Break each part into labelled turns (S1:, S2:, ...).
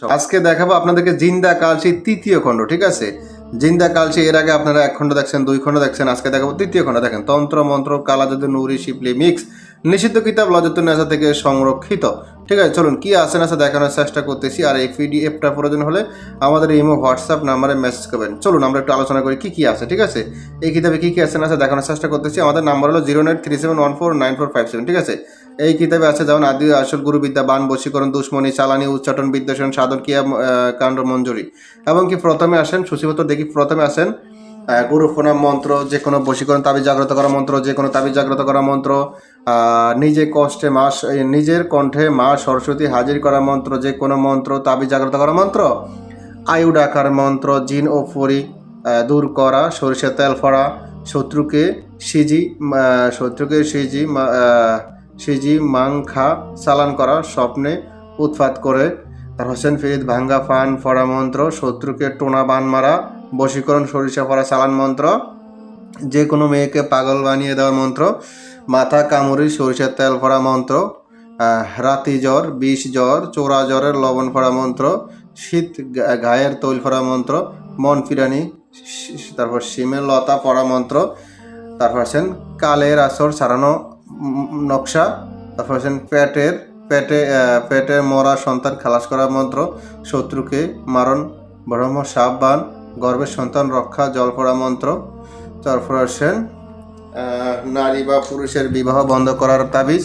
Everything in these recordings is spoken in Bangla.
S1: আজকে দেখাবো আপনাদেরকে জিন্দা কালচি তৃতীয় খণ্ড, ঠিক আছে। জিন্দা কালচি এর আগে আপনারা 1 খণ্ড দেখছেন, 2 খণ্ড দেখছেন, আজকে দেখাবো তৃতীয় খণ্ড। দেখেন, তন্ত্র মন্ত্র কালা জাদু নুরি শিবলি মিক্স নিষিদ্ধ কিতাব লজতুন নেশা থেকে সংরক্ষিত। ঠিক আছে, চলুন কি আছে না দেখানোর চেষ্টা করতেছি। আর এই পিডিএফটা প্রয়োজন হলে আমাদের ইমো হোয়াটসঅ্যাপ নাম্বারে মেসেজ করবেন। চলুন আমরা একটু আলোচনা করি কি আছে। ঠিক আছে, এই কিতাবে কি আছে না দেখানোর চেষ্টা করতেছি। আমাদের নাম্বার হলো 09371494457। ঠিক আছে, এই কিতাবে আছে যেমন আদি আসল গুরুবিদ্যা, বান, বশীকরণ, দুশ্মনী, চালানি, উচ্চাটন, বিদ্বেষণ, সাধন, ক্রিয়া, কাণ্ড, মঞ্জুরি। এবং কি প্রথমে আসেন সূচিপত্র দেখি। প্রথমে আসেন গুরু প্রণাম মন্ত্র, যে কোনো বশীকরণ তাবিজ জাগ্রত করা মন্ত্র, যে কোনো তাবিজ জাগ্রত করা মন্ত্র, নিজের কণ্ঠে মা সরস্বতী হাজির করা মন্ত্র, যে কোনো মন্ত্র, তাবিজ জাগ্রত করা মন্ত্র, আয়ু ডাকার মন্ত্র, জিন ও পরি দূর করা, সরিষার তেল ফোড়া, শত্রুকে সিজি মাংখা চালান করা, স্বপ্নে উৎপাত করে, তার হোসেন ফিরিদ ভাঙ্গা ফান ফড়া মন্ত্র, শত্রুকে টোনা বান মারা, বশীকরণ সরিষা ফড়া চালান মন্ত্র, যে কোনো মেয়েকে পাগল বানিয়ে দেওয়ার মন্ত্র, মাথা কামড়ি সরিষার তেল ফড়া মন্ত্র, রাতি জ্বর, বিষ জ্বর, চোরা জ্বরের লবণ ফড়া মন্ত্র, শীত গায়ের তৈল ফড়া মন্ত্র, মন ফিরানি, তারপর শিমের লতা পড়া মন্ত্র, তারপর আছেন কালের আসর সারানো নকশা, তারপর আছেন পেটে মরা সন্তান খালাস করা মন্ত্র, শত্রুকে মারণ ব্রহ্ম সাববান, গর্ভের সন্তান রক্ষা জল পড়া মন্ত্র, তারপর আছেন নারী বা পুরুষের বিবাহ বন্ধ করার তাবিজ,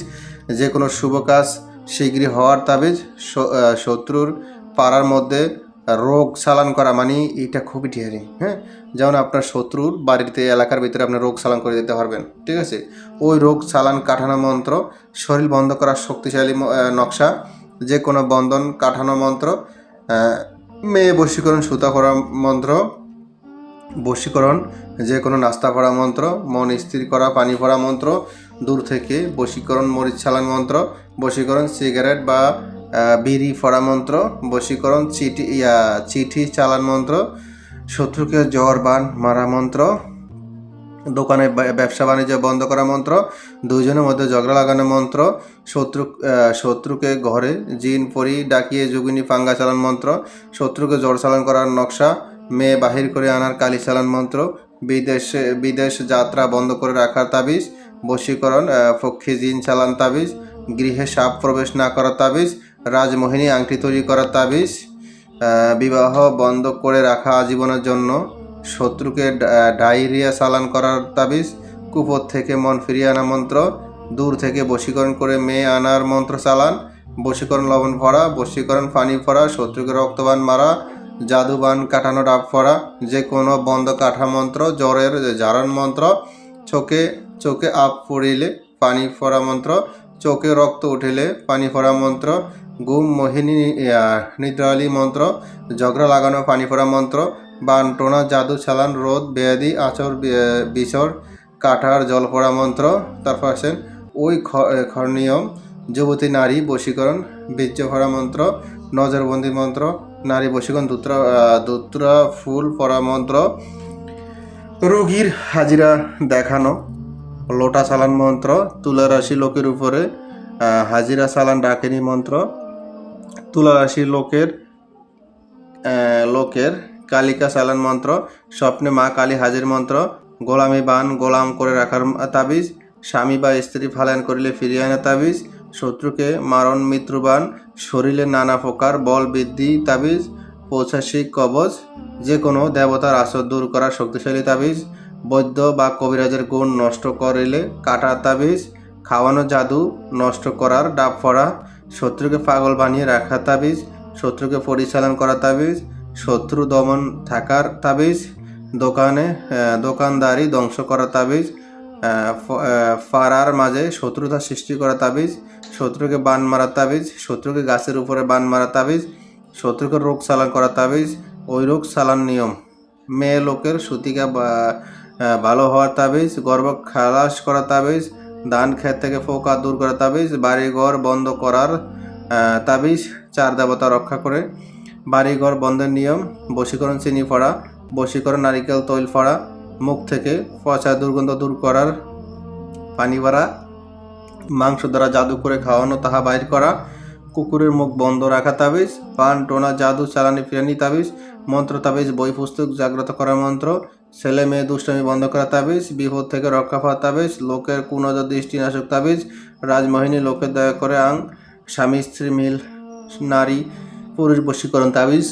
S1: যে কোনো শুভ কাজ শীঘ্রই হওয়ার তাবিজ, শত্রুর পাড়ার মধ্যে রোগ চালান করা, মানে এটা খুবই ডিয়ারিং। হ্যাঁ, যেমন আপনার শত্রুর বাড়িতে এলাকার ভিতরে আপনি রোগ চালান করে দিতে পারবেন। ঠিক আছে, ওই রোগ চালান কাটানো মন্ত্র, শরীর বন্ধ করার শক্তিশালী নকশা, যে কোনো বন্ধন কাটানো মন্ত্র, মেয়ে বশীকরণ সুতা করা মন্ত্র, বশীকরণ যে কোনো নাস্তা পড়া মন্ত্র, মন স্থির করা পানি পড়া মন্ত্র, দূর থেকে বশীকরণ মরিচ চালান মন্ত্র, বশীকরণ সিগারেট বা বিড়ি ফড়া মন্ত্র, বশীকরণ চিঠি চালান মন্ত্র, শত্রুকে জ্বর বান মারা মন্ত্র, দোকানে ব্যবসা বাণিজ্য বন্ধ করা মন্ত্র, দুইজনের মধ্যে ঝগড়া লাগানো মন্ত্র, শত্রুকে ঘরে জিন পরি ডাকিয়ে যোগিনী পাঙ্গা চালান মন্ত্র, শত্রুকে জ্বর চালান করার নকশা, মেয়ে বাহির করে আনার কালি চালান মন্ত্র, বিদেশ যাত্রা বন্ধ করে রাখার তাবিজ, বশীকরণ পক্ষী জিন চালান তাবিজ, গৃহে সাপ প্রবেশ না করার তাবিজ, রাজমোহিনী আংটি তৈরি করার তাবিজ, বিবাহ বন্ধ করে রাখা আজীবনের জন্য, শত্রুকে ডায়রিয়া চালান করার তাবিজ, কুপথ থেকে মন ফিরিয়ে আনা মন্ত্র, দূর থেকে বশীকরণ করে মেয়ে আনার মন্ত্র চালান, বশীকরণ লবণ ফড়া, বশীকরণ পানি ফড়া, শত্রুকে রক্তবান মারা, জাদুবান কাটানো ডাব ফড়া, যে কোনো বন্ধ কাঠা মন্ত্র, জ্বরের জারণ মন্ত্র, চোখে আপ পড়িলে পানি ফড়া মন্ত্র, চোখে রক্ত উঠিলে পানি ফড়া মন্ত্র, গুম মোহিনী নিদ্রালি মন্ত্র, ঝগড়া লাগানো পানি ফড়া মন্ত্র, বানটোনা জাদু চালান রোদ ব্যাধি আচর বিচর কাঠার জল পড়া মন্ত্র, তারপর আছেন ওই খরনিয়ম, যুবতী নারী বশীকরণ বীর্য ভরা মন্ত্র, নজরবন্দি মন্ত্র, নারী বশীকরণ দুত্রা ফুল পড়া মন্ত্র, রোগীর হাজিরা দেখানো, লোটা চালান মন্ত্র, তুলা রাশি লোকের উপরে হাজিরা চালান ডাকেনি মন্ত্র, তুলা রাশি লোকের কালিকা চালান মন্ত্র, স্বপ্নে মা কালী হাজির মন্ত্র, গোলামি বান গোলাম করে রাখার তাবিজ, স্বামী বা স্ত্রী ফালায়ন করিলে ফিরিয়ে আনা তাবিজ, শত্রুকে মারণ মৃত্যুবান, শরীরে নানা প্রকার বল বৃদ্ধি তাবিজ, পৌঁছাশিক কবচ, যে কোনো দেবতার আসর দূর করার শক্তিশালী তাবিজ, বৈদ্য বা কবিরাজের গুণ নষ্ট করিলে কাটার তাবিজ, খাওয়ানো জাদু নষ্ট করার ডাব ফড়া, শত্রুকে পাগল বানিয়ে রাখা তাবিজ, শত্রুকে পরিচালন করা তাবিজ, শত্রু দমন থাকার তাবিজ, দোকানদারি ধ্বংস করা তাবিজ, ফারার মাঝে শত্রুতা সৃষ্টি করা তাবিজ, শত্রুকে বান মারা তাবিজ, শত্রুকে গাছের উপরে বান মারা তাবিজ, শত্রুকে রোগ চালান করা তাবিজ, ওই রোগ চালান নিয়ম, মেয়ে লোকের সুতিকা ভালো হওয়ার তাবিজ, গর্ভ খালাস করা তাবিজ, ধান ক্ষেত থেকে পোকা দূর করা তাবিজ, বাড়িঘর বন্ধ করার তাবিজ, 4 দেবতা রক্ষা করে, বাড়িঘর বন্ধের নিয়ম, বশীকরণ চিনি ফড়া, বশীকরণ নারিকেল তৈল ফড়া, মুখ থেকে পচা দুর্গন্ধ দূর করার পানি ভরা, মাংস দ্বারা জাদু করে খাওয়ানো তাহা বাইর করা, কুকুরের মুখ বন্ধ রাখা তাবিজ, পান টোনা জাদু চালানি ফিরানি তাবিজ, মন্ত্র তাবিজ বই পুস্তক জাগ্রত করার মন্ত্র, ছেলে মেয়ে দুষ্টামি বন্ধ করা তাবিজ, বিপদ থেকে রক্ষা পাওয়া তাবিজ, লোকের কুনজর দৃষ্টিনাশক তাবিজ, রাজমোহিনী লোকের দয়া করে আং, স্বামী স্ত্রী মিল নারী পুরুষ বশীকরণ তাবিজ,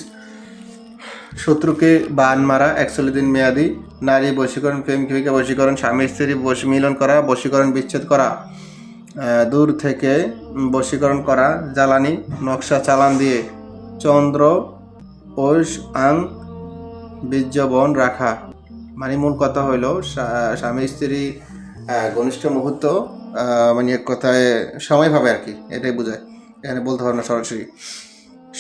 S1: শত্রুকে বান মারা 41 দিন মেয়াদি, নারী বশীকরণ প্রেমিকা বশীকরণ, স্বামী স্ত্রী মিলন করা, বশীকরণ বিচ্ছেদ করা, দূর থেকে বশীকরণ করা, জ্বালানি নকশা চালান দিয়ে চন্দ্র ওষ আং বীর্যবন রাখা। মানে মূল কথা হইল স্বামী স্ত্রী ঘনিষ্ঠ মুহূর্ত, মানে এক কথায় সময় পাবে আর কি, এটাই বোঝায়, এখানে বলতে পারো না সরাসরি।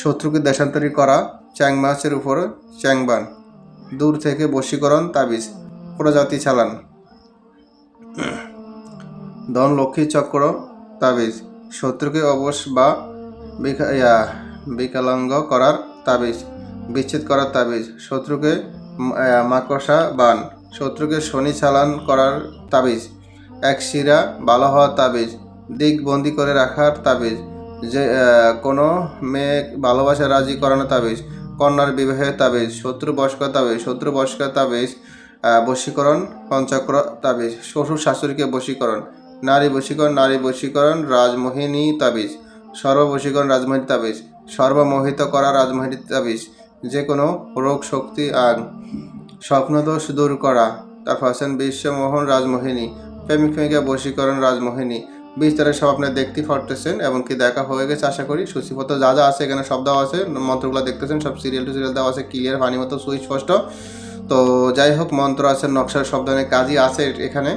S1: শত্রুকে দেশান্তরী করা, চ্যাং মাছের উপর চ্যাংবান, দূর থেকে বশীকরণ তাবিজ, প্রজাতি চালান, ধন লক্ষ্মী চক্র তাবিজ, শত্রুকে অবশ বা বিকলাঙ্গ করার তাবিজ, বিচ্ছেদ করার তাবিজ, শত্রুকে মাকড়সা বান, শত্রুকে শনি চালান করার তাবিজ, এক শিরা ভালো হওয়ার তাবিজ, দিক বন্দি করে রাখার তাবিজ, যে কোনো মেয়ে ভালোবাসা রাজি করানো তাবিজ, কন্যার বিবাহের তাবিজ, শত্রু বশকার তাবিজ, শত্রু বশকার তাবিজ, বশীকরণ পঞ্চক্র তাবিজ, শ্বশুর শাশুড়িকে বশীকরণ, নারী বশীকরণ রাজমোহিনী তাবিজ, সর্ববশীকরণ রাজমোহিনী তাবিজ, সর্বমোহিত করা রাজমোহিনী তাবিজ, যে কোনো রোগ শক্তি আর স্বপ্নদোষ দূর করা। তারপর আছেন বিশ্বমোহন রাজমোহিনী, প্রেমিকা বশীকরণ রাজমোহিনী। বিস্তারে সব আপনার দেখতেই পারতেছেন, এমনকি দেখা হয়ে গেছে আশা করি। সূচিপত্র যা যা আছে এখানে সব দেওয়া আছে, মন্ত্রগুলো দেখতেছেন সব সিরিয়াল টু সিরিয়াল দেওয়া আছে, ক্লিয়ার পানি মতো সুস্পষ্ট। তো যাই হোক, মন্ত্র আছে, নকশার সব ধরনের কাজই আছে এখানে।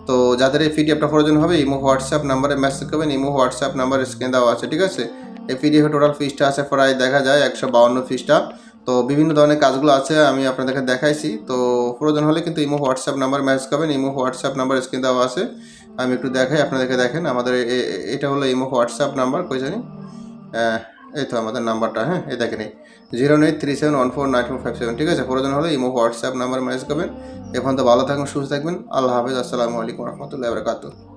S1: তো যাদের এই পিডিএফটা প্রয়োজন হবে ইমো হোয়াটসঅ্যাপ নাম্বারে মেসেজ করবেন, ইমো হোয়াটসঅ্যাপ নাম্বার স্ক্রিনে দেওয়া আছে, ঠিক আছে। এই পিডিএফের টোটাল ফিসটা আছে প্রায় দেখা যায় 152 ফিসটা। তো বিভিন্ন ধরনের কাজগুলো আছে, আমি আপনাদেরকে দেখাইছি। তো প্রয়োজন হলে কিন্তু ইমো হোয়াটসঅ্যাপ নাম্বার মেসেজ করবেন, ইমো হোয়াটসঅ্যাপ নাম্বার স্ক্রিনে দেওয়া আছে। আমি একটু দেখাই আপনাদেরকে, দেখেন আমাদের এটা হলো ইমো হোয়াটসঅ্যাপ নাম্বার, কই জানি, এই তো আমাদের নাম্বারটা, হ্যাঁ এই দেখেন, 083714947, ঠিক আছে। প্রয়োজন হলে ইমো হোয়াটসঅ্যাপ নাম্বার মেসেজ করবেন। এখন তো ভালো থাকবেন, সুস্থ থাকবেন, আল্লাহ হাফেজ, আসসালামু আলাইকুম রহমতুল্লাহি ওয়া বারাকাতুহু।